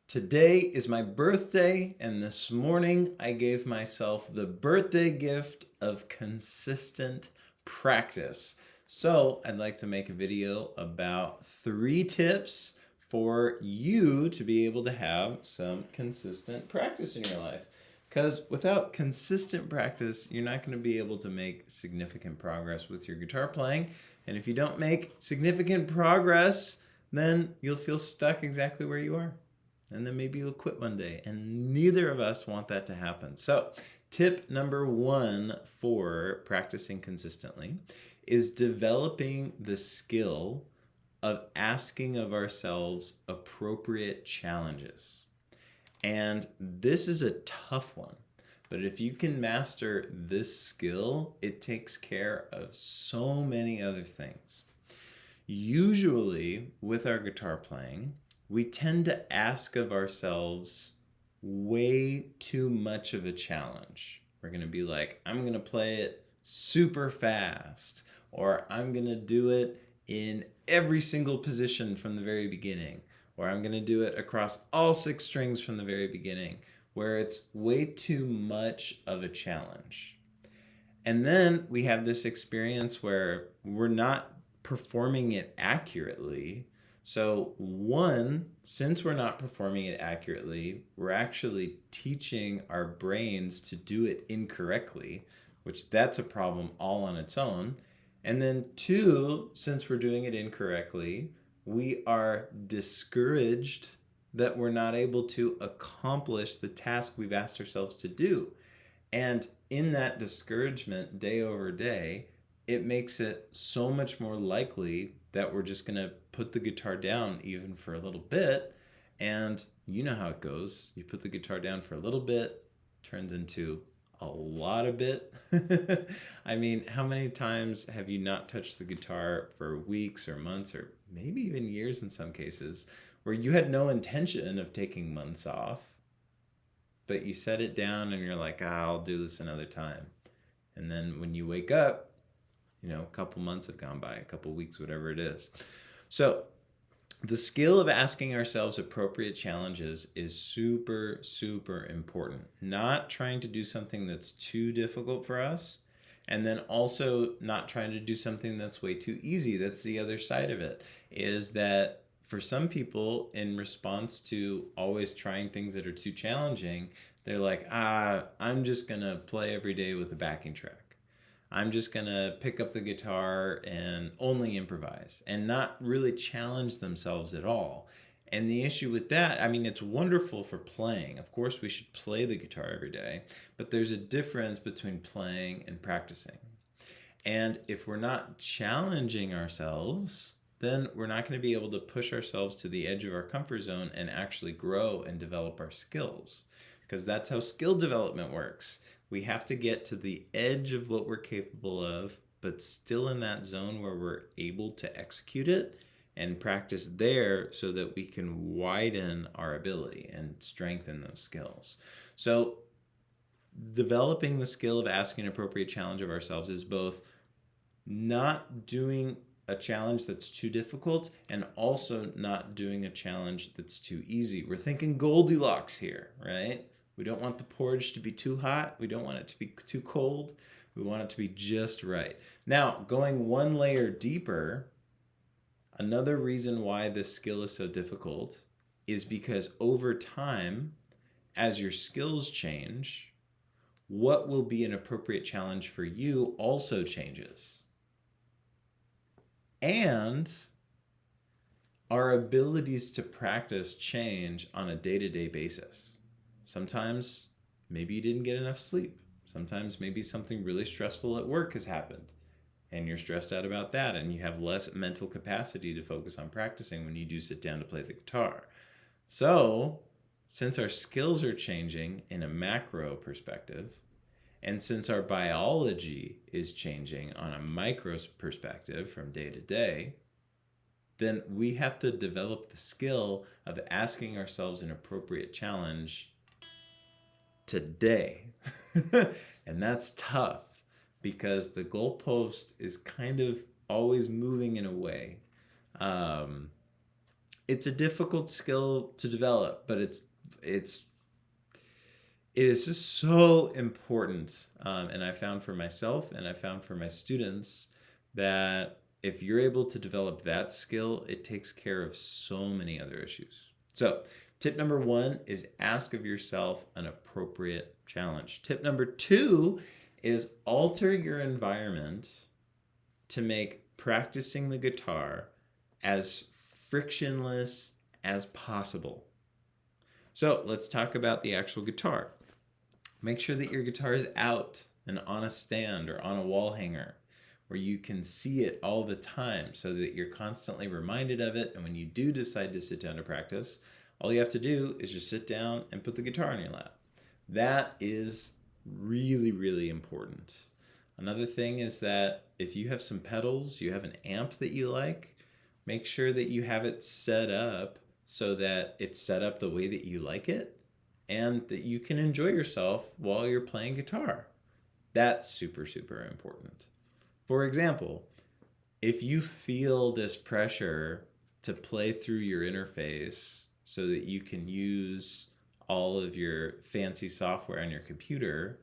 Today is my birthday, and this morning I gave myself the birthday gift of consistent practice. So, I'd like to make a video about 3 tips for you to be able to have some consistent practice in your life. Because without consistent practice, you're not going to be able to make significant progress with your guitar playing. And if you don't make significant progress, then you'll feel stuck exactly where you are. And then maybe you'll quit one day. And neither of us want that to happen. So, tip number 1 for practicing consistently is developing the skill of asking of ourselves appropriate challenges. And this is a tough one. But if you can master this skill, it takes care of so many other things. Usually, with our guitar playing, we tend to ask of ourselves way too much of a challenge. We're going to be like, I'm going to play it super fast, or I'm going to do it in every single position from the very beginning, or I'm going to do it across all 6 strings from the very beginning, where it's way too much of a challenge. And then we have this experience where we're not performing it accurately. So, since we're not performing it accurately, we're actually teaching our brains to do it incorrectly, which that's a problem all on its own. And then 2, since we're doing it incorrectly, we are discouraged that we're not able to accomplish the task we've asked ourselves to do. And in that discouragement, day over day, it makes it so much more likely that we're just going to put the guitar down even for a little bit. And you know how it goes. You put the guitar down for a little bit, turns into a lot of bit. I mean, how many times have you not touched the guitar for weeks or months or maybe even years in some cases, where you had no intention of taking months off, but you set it down and you're like, I'll do this another time. And then when you wake up, a couple months have gone by, a couple weeks, whatever it is. So the skill of asking ourselves appropriate challenges is super, super important. Not trying to do something that's too difficult for us, and then also not trying to do something that's way too easy. That's the other side of it, is that for some people, in response to always trying things that are too challenging, they're like, I'm just going to play every day with a backing track. I'm just going to pick up the guitar and only improvise and not really challenge themselves at all. And the issue with that, I mean, it's wonderful for playing. Of course, we should play the guitar every day, but there's a difference between playing and practicing. And if we're not challenging ourselves, then we're not going to be able to push ourselves to the edge of our comfort zone and actually grow and develop our skills. Because that's how skill development works. We have to get to the edge of what we're capable of, but still in that zone where we're able to execute it and practice there so that we can widen our ability and strengthen those skills. So developing the skill of asking an appropriate challenge of ourselves is both not doing a challenge that's too difficult and also not doing a challenge that's too easy. We're thinking Goldilocks here, right? We don't want the porridge to be too hot. We don't want it to be too cold. We want it to be just right. Now, going one layer deeper, another reason why this skill is so difficult is because over time, as your skills change, what will be an appropriate challenge for you also changes. And our abilities to practice change on a day-to-day basis. Sometimes maybe you didn't get enough sleep. Sometimes maybe something really stressful at work has happened and you're stressed out about that and you have less mental capacity to focus on practicing when you do sit down to play the guitar. So, since our skills are changing in a macro perspective, and since our biology is changing on a micro perspective from day to day, then we have to develop the skill of asking ourselves an appropriate challenge today. And that's tough because the goalpost is kind of always moving in a way. It's a difficult skill to develop, but it's it is just so important. And I found for myself and I found for my students that if you're able to develop that skill, it takes care of so many other issues. So, tip number 1 is ask of yourself an appropriate challenge. Tip number 2 is alter your environment to make practicing the guitar as frictionless as possible. So, let's talk about the actual guitar. Make sure that your guitar is out and on a stand or on a wall hanger where you can see it all the time so that you're constantly reminded of it. And when you do decide to sit down to practice, all you have to do is just sit down and put the guitar in your lap. That is really, really important. Another thing is that if you have some pedals, you have an amp that you like, make sure that you have it set up so that it's set up the way that you like it and that you can enjoy yourself while you're playing guitar. That's super, super important. For example, if you feel this pressure to play through your interface so that you can use all of your fancy software on your computer,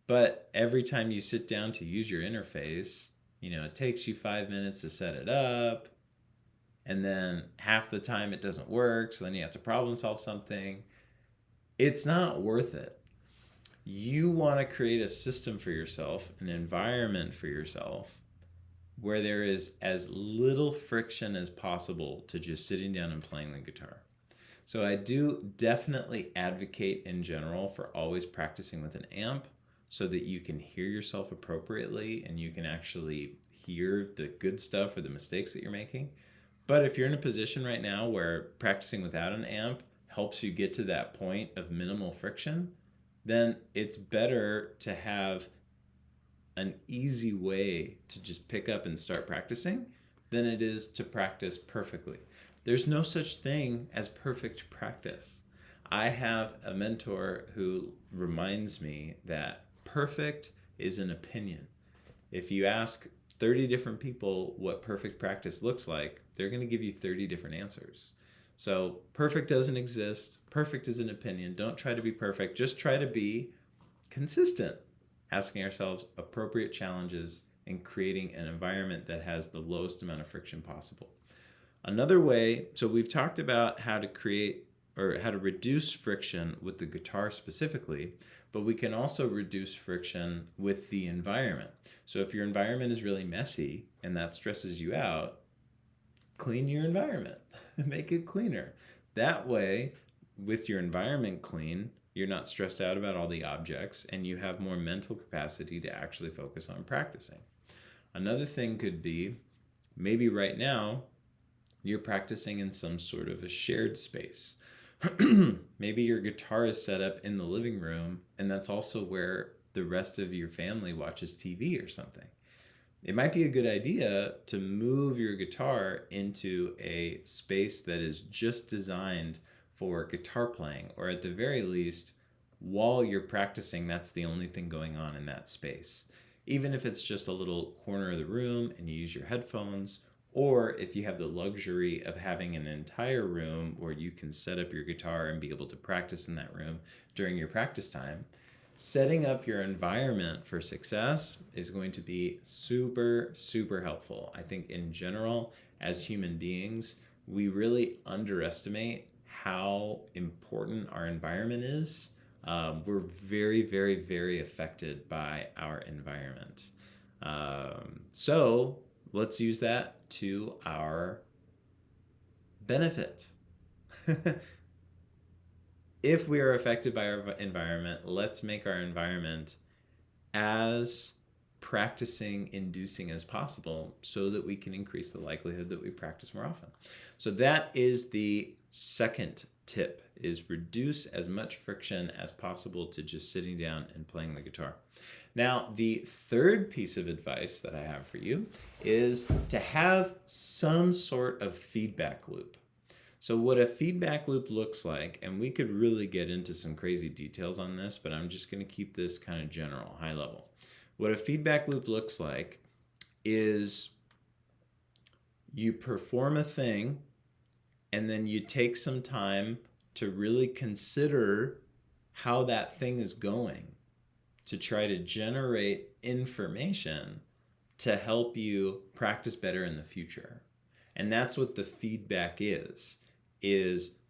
but every time you sit down to use your interface, it takes you 5 minutes to set it up, and then half the time it doesn't work, so then you have to problem solve something. It's not worth it. You want to create a system for yourself, an environment for yourself, where there is as little friction as possible to just sitting down and playing the guitar. So I do definitely advocate in general for always practicing with an amp so that you can hear yourself appropriately and you can actually hear the good stuff or the mistakes that you're making. But if you're in a position right now where practicing without an amp helps you get to that point of minimal friction, then it's better to have an easy way to just pick up and start practicing than it is to practice perfectly. There's no such thing as perfect practice. I have a mentor who reminds me that perfect is an opinion. If you ask 30 different people what perfect practice looks like, they're going to give you 30 different answers. So perfect doesn't exist. Perfect is an opinion. Don't try to be perfect. Just try to be consistent, asking ourselves appropriate challenges and creating an environment that has the lowest amount of friction possible. Another way, so we've talked about how to create or how to reduce friction with the guitar specifically, but we can also reduce friction with the environment. So if your environment is really messy and that stresses you out, clean your environment, make it cleaner. That way, with your environment clean, you're not stressed out about all the objects and you have more mental capacity to actually focus on practicing. Another thing could be maybe right now you're practicing in some sort of a shared space. Maybe your guitar is set up in the living room and that's also where the rest of your family watches TV or something. It might be a good idea to move your guitar into a space that is just designed for guitar playing, or at the very least, while you're practicing, that's the only thing going on in that space. Even if it's just a little corner of the room and you use your headphones, or if you have the luxury of having an entire room where you can set up your guitar and be able to practice in that room during your practice time, setting up your environment for success is going to be super, super helpful. I think in general, as human beings, we really underestimate how important our environment is. We're very, very, very affected by our environment. So let's use that to our benefit. If we are affected by our environment, let's make our environment as practicing inducing as possible so that we can increase the likelihood that we practice more often. So that is the second tip, is reduce as much friction as possible to just sitting down and playing the guitar. Now, the third piece of advice that I have for you is to have some sort of feedback loop. So what a feedback loop looks like, and we could really get into some crazy details on this, but I'm just going to keep this kind of general, high level. What a feedback loop looks like is you perform a thing and then you take some time to really consider how that thing is going, to try to generate information to help you practice better in the future. And that's what the feedback is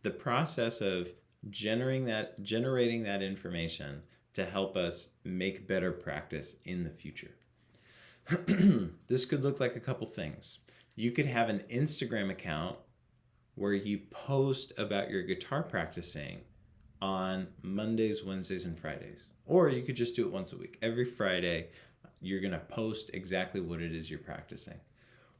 the process of generating that information to help us make better practice in the future. This could look like a couple things. You could have an Instagram account where you post about your guitar practicing on Mondays, Wednesdays, and Fridays. Or you could just do it once a week. Every Friday, you're going to post exactly what it is you're practicing.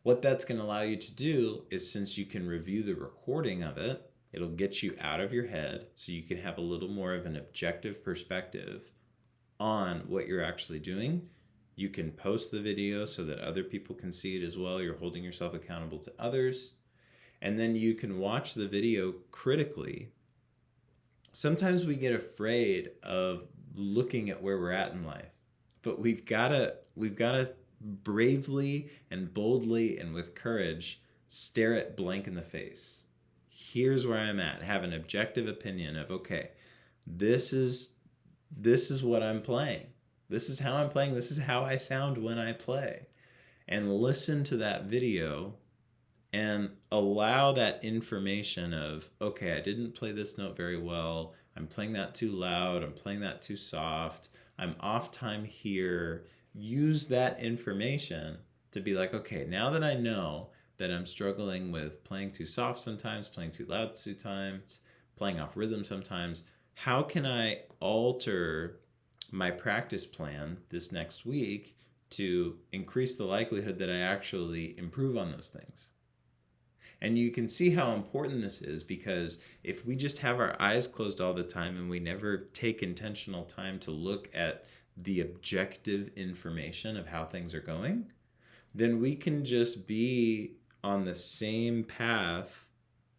What that's going to allow you to do is, since you can review the recording of it, it'll get you out of your head so you can have a little more of an objective perspective on what you're actually doing. You can post the video so that other people can see it as well. You're holding yourself accountable to others. And then you can watch the video critically. Sometimes we get afraid of looking at where we're at in life, but we've got to bravely and boldly and with courage stare it blank in the face. Here's where I'm at. Have an objective opinion of, okay, this is what I'm playing. This is how I'm playing. This is how I sound when I play. And listen to that video and allow that information of, okay, I didn't play this note very well. I'm playing that too loud. I'm playing that too soft. I'm off time here. Use that information to be like, okay, now that I know that I'm struggling with playing too soft sometimes, playing too loud sometimes, playing off rhythm sometimes, how can I alter my practice plan this next week to increase the likelihood that I actually improve on those things? And you can see how important this is, because if we just have our eyes closed all the time and we never take intentional time to look at the objective information of how things are going, then we can just be on the same path,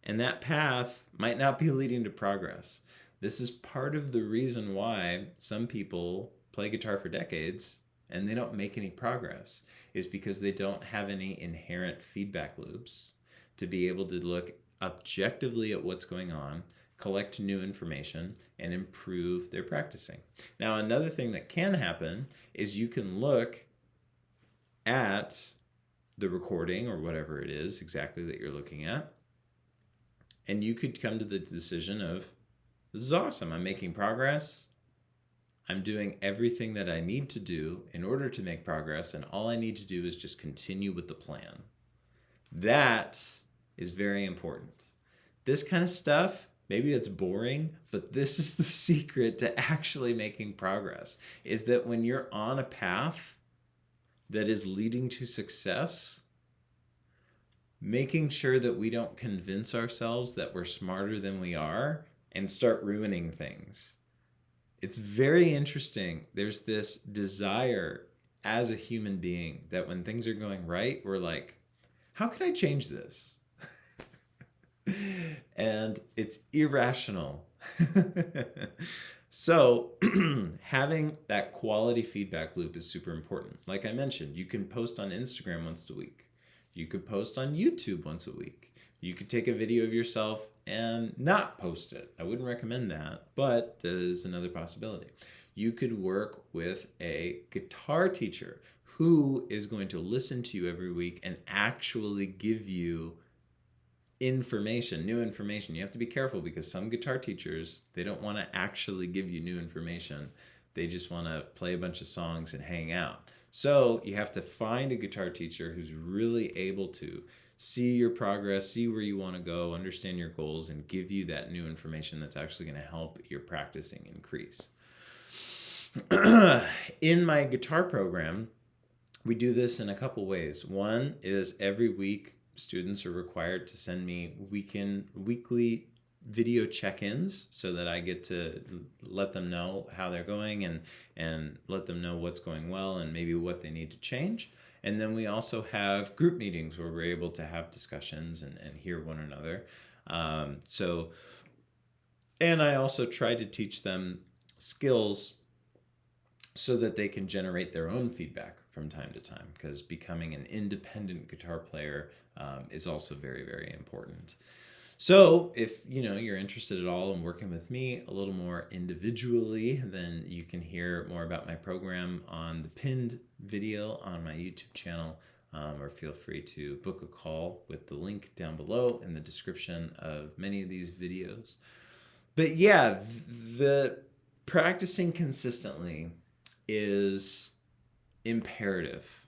and that path might not be leading to progress. This is part of the reason why some people play guitar for decades and they don't make any progress, is because they don't have any inherent feedback loops to be able to look objectively at what's going on, collect new information, and improve their practicing. Now, another thing that can happen is you can look at the recording or whatever it is exactly that you're looking at, and you could come to the decision of, this is awesome. I'm making progress. I'm doing everything that I need to do in order to make progress, and all I need to do is just continue with the plan. That is very important. This kind of stuff, maybe it's boring, but this is the secret to actually making progress, is that when you're on a path that is leading to success, making sure that we don't convince ourselves that we're smarter than we are and start ruining things. It's very interesting. There's this desire as a human being that when things are going right, we're like, how can I change this? And it's irrational. So having that quality feedback loop is super important. Like I mentioned, you can post on Instagram once a week. You could post on YouTube once a week. You could take a video of yourself and not post it. I wouldn't recommend that, but there's another possibility. You could work with a guitar teacher who is going to listen to you every week and actually give you information, new information. You have to be careful, because some guitar teachers, they don't want to actually give you new information. They just want to play a bunch of songs and hang out. So you have to find a guitar teacher who's really able to see your progress, see where you want to go, understand your goals, and give you that new information that's actually going to help your practicing increase. In my guitar program, we do this in a couple ways. One is every week, students are required to send me weekly video check-ins so that I get to let them know how they're going and let them know what's going well and maybe what they need to change. And then we also have group meetings where we're able to have discussions and hear one another. And I also try to teach them skills so that they can generate their own feedback from time to time, because becoming an independent guitar player is also very, very important. So if you're interested at all in working with me a little more individually, then you can hear more about my program on the pinned video on my YouTube channel, or feel free to book a call with the link down below in the description of many of these videos. But yeah, the practicing consistently is imperative.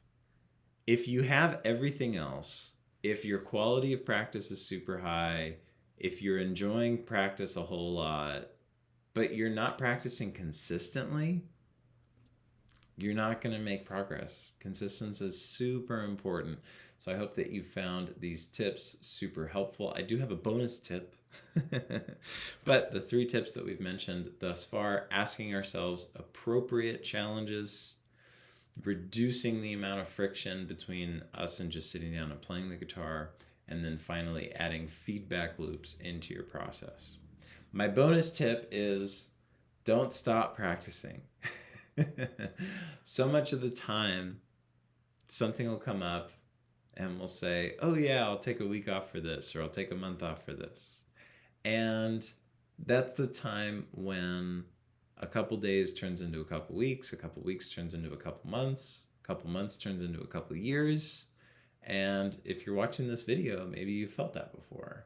If you have everything else, if your quality of practice is super high, if you're enjoying practice a whole lot, but you're not practicing consistently, you're not going to make progress. Consistency is super important. So I hope that you found these tips super helpful. I do have a bonus tip, but the 3 tips that we've mentioned thus far: asking ourselves appropriate challenges, reducing the amount of friction between us and just sitting down and playing the guitar, and then finally adding feedback loops into your process. My bonus tip is don't stop practicing. So much of the time, something will come up and we'll say, oh yeah, I'll take a week off for this, or I'll take a month off for this. And that's the time when a couple days turns into a couple weeks, a couple weeks turns into a couple months turns into a couple years. And if you're watching this video, maybe you felt that before.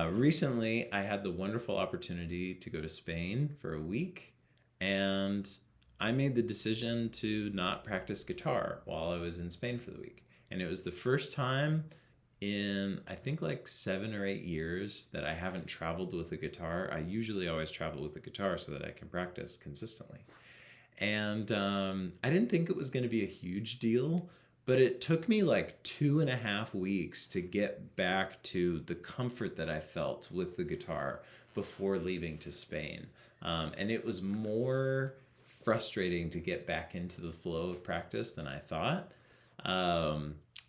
Recently, I had the wonderful opportunity to go to Spain for a week, and I made the decision to not practice guitar while I was in Spain for the week. And it was the first time in, I think, like 7 or 8 years that I haven't traveled with a guitar. I usually always travel with a guitar so that I can practice consistently. And I didn't think it was going to be a huge deal, but it took me like 2.5 weeks to get back to the comfort that I felt with the guitar before leaving to Spain. And it was more frustrating to get back into the flow of practice than I thought.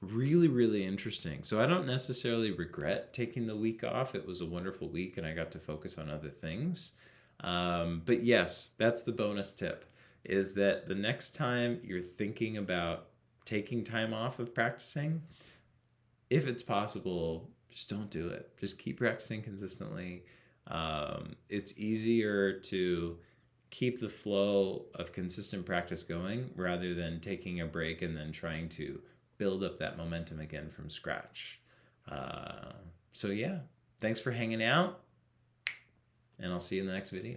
Really, really interesting. So I don't necessarily regret taking the week off. It was a wonderful week and I got to focus on other things. But yes, that's the bonus tip, is that the next time you're thinking about taking time off of practicing, if it's possible, just don't do it. Just keep practicing consistently. It's easier to keep the flow of consistent practice going rather than taking a break and then trying to build up that momentum again from scratch. So yeah, thanks for hanging out, and I'll see you in the next video.